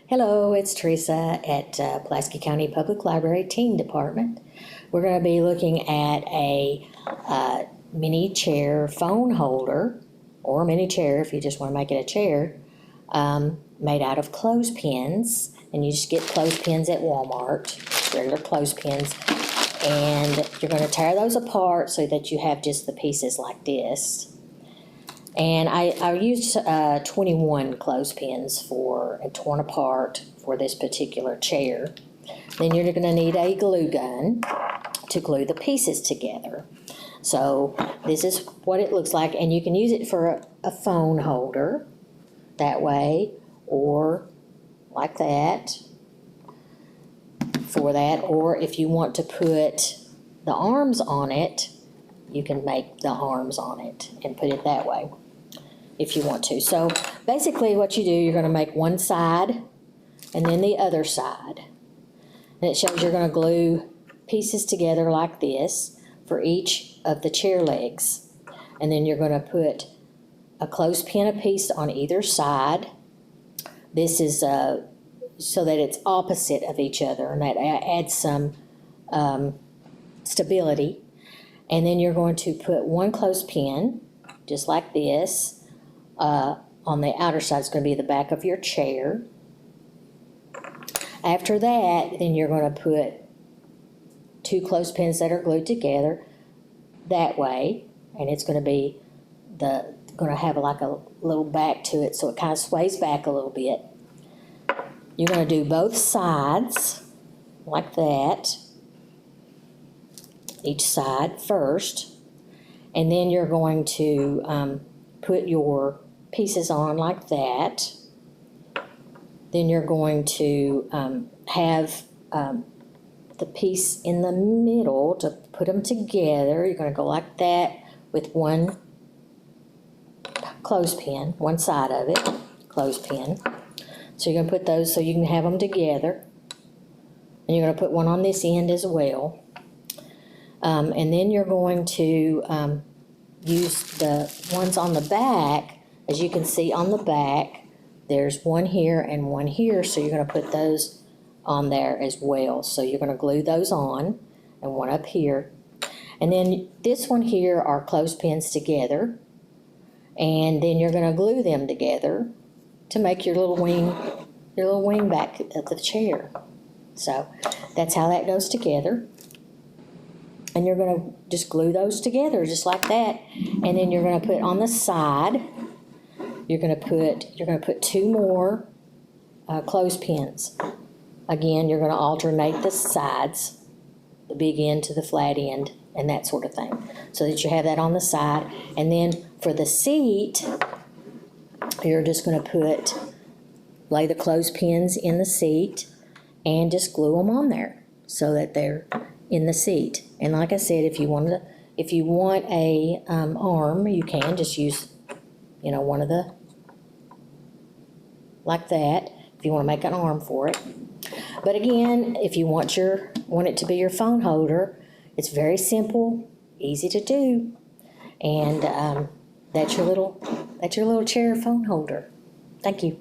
Hello, it's Teresa at Pulaski County Public Library Teen Department. We're going to be looking at a mini chair phone holder, or a mini chair if you just want to make it a chair, made out of clothespins. And you just get clothespins at Walmart, regular clothespins. And you're going to tear those apart so that you have just the pieces like this. And I used 21 clothespins and torn apart for this particular chair. Then you're going to need a glue gun to glue the pieces together. So this is what it looks like, and you can use it for a phone holder that way, or like that for that, or if you want to put the arms on it, you can make the arms on it and put it that way if you want to. So basically what you do, you're going to make one side and then the other side. And it shows you're going to glue pieces together like this for each of the chair legs. And then you're going to put a clothespin apiece on either side. This is so that it's opposite of each other, and that adds some stability. And then you're going to put one clothespin, just like this, on the outer side. It's going to be the back of your chair. After that, then you're going to put two clothespins that are glued together that way, and it's going to be going to have like a little back to it, so it kind of sways back a little bit. You're going to do both sides like that, each side first, and then you're going to put your pieces on like that. Then you're going to have the piece in the middle to put them together. You're going to go like that with one clothespin, one side of it, clothespin. So you're going to put those so you can have them together. And you're going to put one on this end as well. And then you're going to use the ones on the back. As you can see on the back, there's one here and one here, so you're going to put those on there as well. So you're going to glue those on, and one up here. And then this one here are clothespins together, and then you're going to glue them together to make your little wing back of the chair. So that's how that goes together. And you're going to just glue those together just like that. And then you're going to put on the side, you're going to put two more clothespins. Again, you're going to alternate the sides, the big end to the flat end, and that sort of thing, so that you have that on the side. And then for the seat, you're just going to lay the clothespins in the seat and just glue them on there so that they're in the seat. And like I said, if you want a arm, you can just use, one of the, like that, if you want to make an arm for it. But again, if you want it to be your phone holder, it's very simple, easy to do, and that's your little chair phone holder. Thank you.